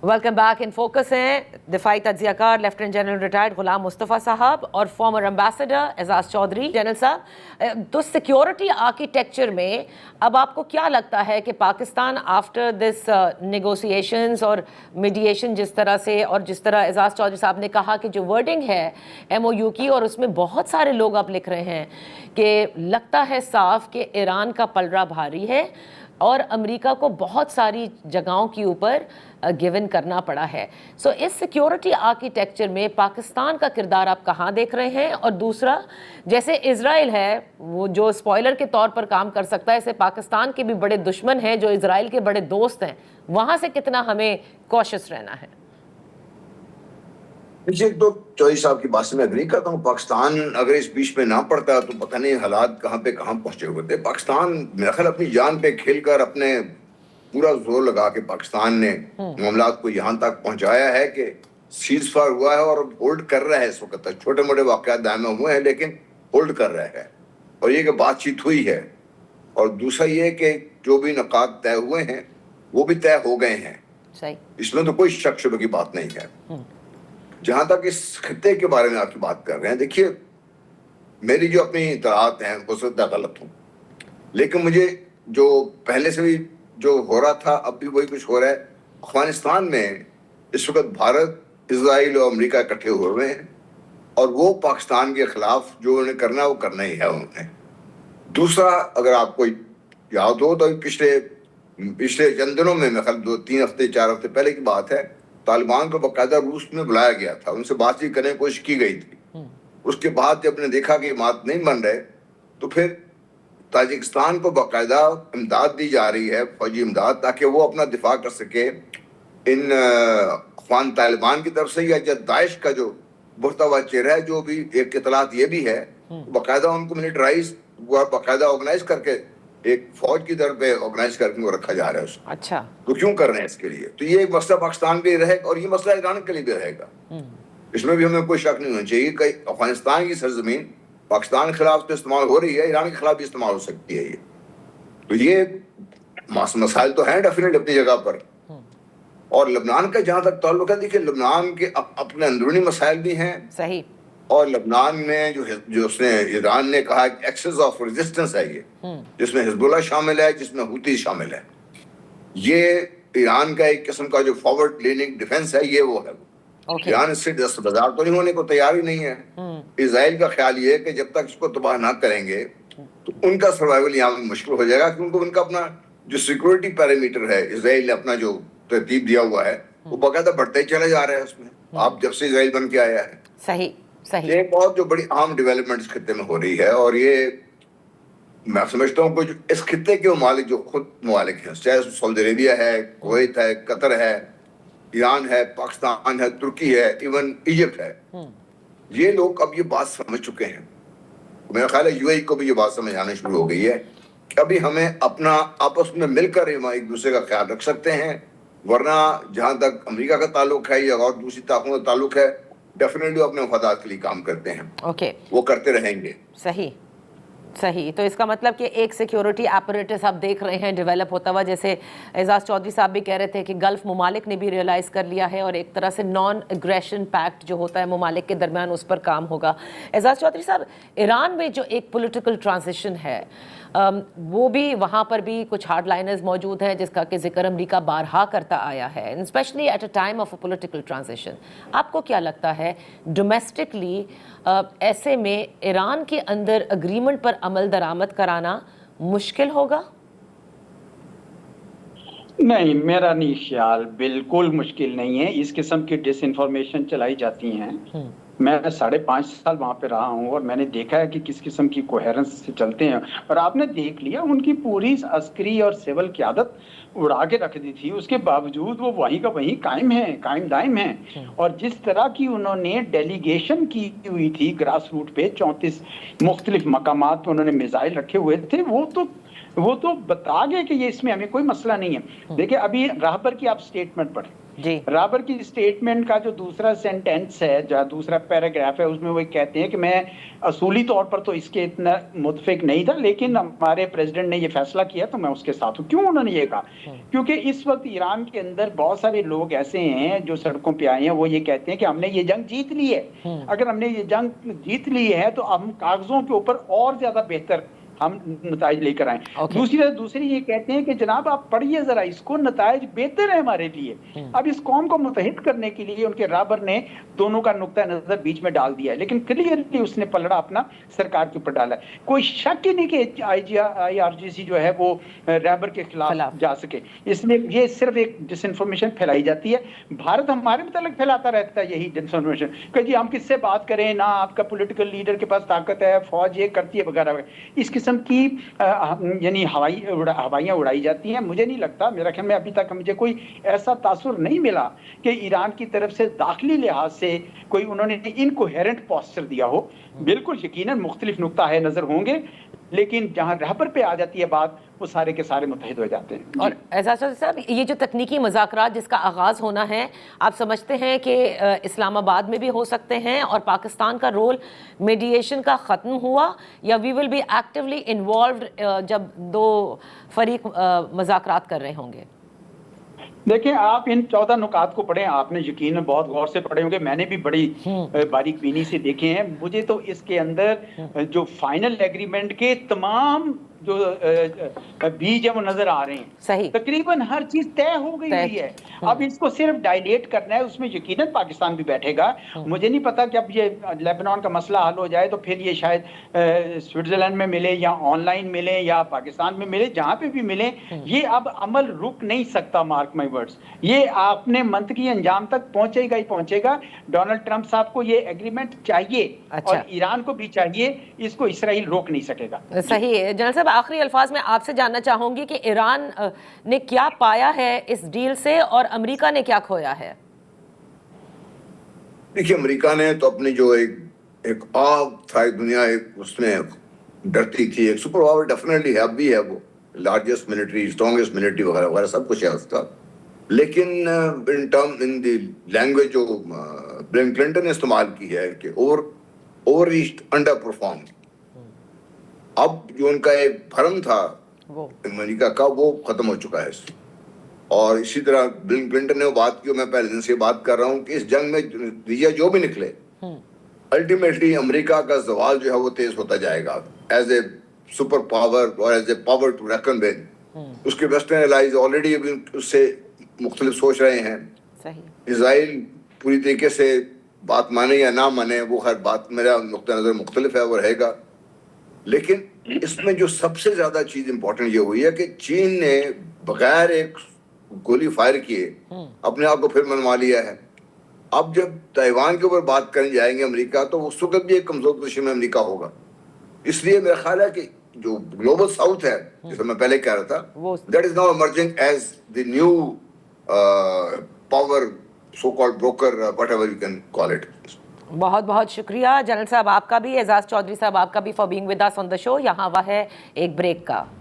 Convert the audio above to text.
Welcome back. In focus हैं दिफाई तज्जियाकार lieutenant general retired Ghulam Mustafa साहब और former ambassador Ejaz Chaudhry. General साहब, तो सिक्योरिटी आर्किटेक्चर में अब आपको क्या लगता है कि पाकिस्तान आफ्टर दिस नेगोशिएशंस और मीडिएशन जिस तरह से और जिस तरह एजाज चौधरी साहब ने कहा कि जो वर्डिंग है MOU की, और उसमें बहुत सारे लोग अब लिख रहे हैं कि लगता है साफ कि ईरान का पलड़ा भारी है और अमेरिका को बहुत सारी जगहों के ऊपर गिवन करना पड़ा है। सो इस सिक्योरिटी आर्किटेक्चर में पाकिस्तान का किरदार आप कहाँ देख रहे हैं? और दूसरा, जैसे इजराइल है वो जो स्पॉइलर के तौर पर काम कर सकता है, ऐसे पाकिस्तान के भी बड़े दुश्मन हैं जो इजराइल के बड़े दोस्त हैं, वहाँ से कितना हमें कॉशियस रहना है? एक तो चौधरी साहब की बात से मैं एग्री करता हूँ। पाकिस्तान अगर इस बीच में ना पड़ता तो पता नहीं हालात कहाँ पे कहाँ पहुंचे हुए थे। पाकिस्तान मेरा ख्याल अपनी जान पे खेलकर अपने पूरा जोर लगा के पाकिस्तान ने मामलात को यहाँ तक पहुंचाया है कि सीज फायर हुआ है और होल्ड कर रहा है इस वक्त तक। छोटे मोटे वाकयात दायमे हुए हैं लेकिन होल्ड कर रहा है, और ये कि बातचीत हुई है। और दूसरा ये कि जो भी नुकात तय हुए हैं वो भी तय हो गए हैं, इसमें तो कोई शक शुबे की बात नहीं है। जहां तक इस खित्ते के बारे में आपकी बात कर रहे हैं, देखिए मेरी जो अपनी इतलात हैं हो सकता है गलत हूँ, लेकिन मुझे जो पहले से भी जो हो रहा था अब भी वही कुछ हो रहा है। अफगानिस्तान में इस वक्त भारत, इजराइल और अमेरिका इकट्ठे हुए हैं और वो पाकिस्तान के खिलाफ जो उन्होंने करना है वो करना ही है उन्होंने। दूसरा, अगर आपको याद हो तो पिछले चंद दिनों में मैं ख्याल 2-3 हफ्ते 4 हफ्ते पहले की बात है, तालिबान को बाकायदा रूस में बुलाया गया था, उनसे बातचीत करने की कोशिश की गई थी। उसके बाद जब ने देखा कि बात नहीं बन रहे तो फिर ताजिकिस्तान को बाकायदा इमदाद दी जा रही है, फौजी इमदाद, ताकि वो अपना दिफा कर सके इन अफगान तालिबान की तरफ से या दाइश का जो बढ़ता हुआ चेहरा है। जो भी एक इतलात ये भी है बाकायदा उनको मिलिटराइज बाकायदा ऑर्गेनाइज करके एक फौज की तरफ पे ऑर्गेनाइज करके वो रखा जा रहा है उसको। अच्छा, तो क्यों कर रहे हैं इसके लिए? तो ये एक मसला पाकिस्तान के लिए रहेगा और ये मसला ईरान के लिए भी रहेगा। इसमें भी हमें कोई शक नहीं होना चाहिए कि अफगानिस्तान की सरजमीन पाकिस्तान के खिलाफ तो इस्तेमाल हो रही है, ईरान के खिलाफ भी इस्तेमाल हो सकती है। ये तो ये मसाइल तो हैं डेफिनेट अपनी जगह पर। और लबनान का जहां तक ताल्लुक है, देखिए लबनान के अपने अंदरूनी मसाइल भी हैं। सही। और लबनान में जो उसने ईरान ने कहा एक्सेस ऑफ रेजिस्टेंस है ये, जिसमें हिजबुल्लाह शामिल है, जिसमें हुती शामिल है। ये ईरान का एक किस्म का जो फॉरवर्ड लीनिंग डिफेंस है ये वो है। ईरान इससे दस्तबरदार तो नहीं होने को तैयार ही नहीं है। इजराइल का ख्याल ये है कि जब तक इसको तबाह ना करेंगे तो उनका सर्वाइवल यहाँ में मुश्किल हो जाएगा, क्योंकि उनका अपना जो सिक्योरिटी पैरामीटर है, इजराइल ने अपना जो तरतीब दिया हुआ है वो बाकायदा बढ़ते ही चले जा रहा है उसमें, आप जब से इजराइल बन के आया है। सही सही। एक बहुत जो बड़ी अहम डेवलपमेंट इस खित्ते में हो रही है, और ये मैं समझता हूँ कि इस खित्ते के ममालिक जो खुद ममालिक हैं, चाहे सऊदी अरेबिया है, कुवैत है, कतर है, ईरान है, पाकिस्तान है, तुर्की है, इवन इजिप्ट है, ये लोग अब ये बात समझ चुके हैं। मेरा ख्याल है UAE को भी ये बात समझ आने शुरू हो गई है कि अभी हमें अपना आपस में मिलकर एक दूसरे का ख्याल रख सकते हैं, वरना जहां तक अमेरिका का ताल्लुक है या और दूसरी ताकतों का ताल्लुक है, डेफिनेटली अपने मफादात के लिए काम करते हैं। ओके, वो करते रहेंगे। सही सही। तो इसका मतलब कि एक सिक्योरिटी एपरेटस आप देख रहे हैं डेवलप होता हुआ, जैसे एजाज चौधरी साहब भी कह रहे थे कि गल्फ ममालिक ने भी रियलाइज़ कर लिया है और एक तरह से नॉन एग्रेशन पैक्ट जो होता है ममालिक के दरमियान उस पर काम होगा। एजाज चौधरी साहब, ईरान में जो एक पॉलिटिकल ट्रांजिशन है वो भी, वहाँ पर भी कुछ हार्डलाइनर्स मौजूद हैं जिसका कि जिक्र अमेरिका बारहा करता आया है, specially at a time of a political transition. आपको क्या लगता है डोमेस्टिकली ऐसे में ईरान के अंदर अग्रीमेंट पर अमल दरामद कराना मुश्किल होगा? नहीं, मेरा नहीं ख्याल, बिल्कुल मुश्किल नहीं है। इस किस्म की डिसइंफॉर्मेशन चलाई जाती हैं। मैं 5.5 साल वहाँ पे रहा हूँ और मैंने देखा है कि किस किस्म की कोहेरेंस से चलते हैं, और आपने देख लिया उनकी पूरी अस्करी और सिविल क़यादत उड़ा के रख दी थी, उसके बावजूद वो वहीं का वहीं कायम है, कायम दायम है। और जिस तरह की उन्होंने डेलीगेशन की हुई थी ग्रास रूट पे, 34 मुख्तलिफ मकामात पे उन्होंने मिसाइल रखे हुए थे, वो तो वो तो बता गए कि ये इसमें हमें कोई मसला नहीं है। देखिए अभी राहबर की आप स्टेटमेंट पढ़ें, जी राबर की स्टेटमेंट का जो दूसरा सेंटेंस है, जो दूसरा पैराग्राफ है, उसमें वो कहते हैं कि मैं असूली तौर पर तो इसके इतना मुतफिक नहीं था, लेकिन हमारे प्रेसिडेंट ने ये फैसला किया तो मैं उसके साथ हूँ। क्यों उन्होंने ये कहा? क्योंकि इस वक्त ईरान के अंदर बहुत सारे लोग ऐसे हैं जो सड़कों पे आए हैं, वो ये कहते हैं कि हमने ये जंग जीत ली है। अगर हमने ये जंग जीत ली है तो हम कागजों के ऊपर और ज्यादा बेहतर हम नताइज लेकर आए। दूसरी ये कहते हैं कि जनाब आप पढ़िए जरा इसको, नताइज बेहतर है हमारे लिए। अब इस कौम को मुतहिद करने के लिए उनके राबर ने दोनों का नुक्ता नजर बीच में डाल दिया है, लेकिन क्लियरली उसने पलड़ा अपना सरकार के ऊपर डाला है। कोई शक ही नहीं कि IRGC जो है वो राबर के खिलाफ जा सके, इसलिए ये सिर्फ एक डिसइंफॉर्मेशन फैलाई जाती है। भारत हमारे मुतालिक फैलाता रहता है यही डिसइंफॉर्मेशन कि जी हम किससे बात करें, ना आपका पॉलिटिकल लीडर के पास ताकत है, फौज ये करती है वगैरह। इस किस्म की यानी हवाइयां उड़ाई जाती हैं। मुझे नहीं लगता, मेरा ख्याल में अभी तक मुझे कोई ऐसा तासुर नहीं मिला कि ईरान की तरफ से दाखिली लिहाज से कोई उन्होंने इनकोहेरेंट पोस्चर दिया हो। बिल्कुल यकीनन मुख्तलिफ नुक्ता है नजर होंगे, लेकिन जहां रहबर पे आ जाती है बात, वो सारे के सारे मुत्तहिद हो जाते हैं। और एजाज चौधरी साहब, ये जो तकनीकी मज़ाकरात जिसका आगाज़ होना है, आप समझते हैं कि इस्लामाबाद में भी हो सकते हैं और पाकिस्तान का रोल मीडिएशन का ख़त्म हुआ, या we will be actively involved जब दो फरीक मज़ाकरात कर रहे होंगे? देखिए आप इन 14 नुकात को पढ़ें, आपने यकीनन बहुत गौर से पढ़े होंगे, मैंने भी बड़ी बारीक बीनी से देखे हैं। मुझे तो इसके अंदर जो फाइनल एग्रीमेंट के तमाम जो बीज है वो नजर आ रहे हैं। सही, तकरीबन हर चीज तय हो गई हुई है। अब इसको सिर्फ डायलेट करना है, उसमें यकीनन पाकिस्तान भी बैठेगा। मुझे नहीं पता कि अब ये लेबनान का मसला हल हो जाए तो फिर ये शायद स्विट्जरलैंड में मिले या ऑनलाइन मिले या पाकिस्तान में मिले, जहां पे भी मिले, ये अब अमल रुक नहीं सकता। मार्क माई वर्ड्स, ये आपने मंतकी अंजाम तक पहुंचेगा ही पहुंचेगा। डोनाल्ड ट्रंप साहब को ये एग्रीमेंट चाहिए, और ईरान को भी चाहिए, इसको इसराइल रोक नहीं सकेगा। सही है। जनरल साहब, आखिरी अल्फाज में आपसे जानना चाहूंगी कि ईरान ने क्या पाया है इस डील से और अमेरिका ने क्या खोया है? देखिए, अमेरिका ने तो अपनी जो एक आग था, दुनिया एक उसमें डरती थी, एक सुपर पावर डेफिनेटली है, अब भी है, वो लार्जेस्ट मिलिट्री, स्ट्रॉन्गेस्ट मिलिट्री वगैरह वगैरह सब कुछ है उसका। लेकिन इन द लैंग्वेज जो बिल क्लिंटन ने इस्तेमाल की है कि ओवर रीच्ड, अंडर परफॉर्म। अब जो उनका एक भरम था अमेरिका का, वो खत्म हो चुका है। और इसी तरह बिल क्लिंटन ने वो बात की, मैं पहले दिन से बात कर रहा हूँ कि इस जंग में नतीजा जो भी निकले, अल्टीमेटली अमेरिका का सवाल जो है वो तेज होता जाएगा एज ए सुपर पावर और as a power to reckon with. उसके वेस्टर्न एलाइज ऑलरेडी उससे मुख्तलिफ सोच रहे हैं। इजराइल पूरी तरीके से बात माने या ना माने, वो हर बात, मेरा नुक्ता नजर मुख्तलिफ है, वो रहेगा। लेकिन इसमें जो सबसे ज्यादा चीज इंपॉर्टेंट ये हुई है कि चीन ने बगैर एक गोली फायर किए अपने आप को फिर मनवा लिया है। अब जब ताइवान के ऊपर बात करने जाएंगे अमेरिका, तो उस वक्त भी एक कमजोर पोजीशन में अमेरिका होगा। इसलिए मेरा ख्याल है कि जो ग्लोबल साउथ है, जैसे मैं पहले कह रहा था, that is now emerging as the new power, so called broker, whatever you can call it. बहुत बहुत शुक्रिया जनरल साहब आपका भी, एजाज चौधरी साहब आपका भी, for being with us on the show. यहाँ हुआ है एक ब्रेक का।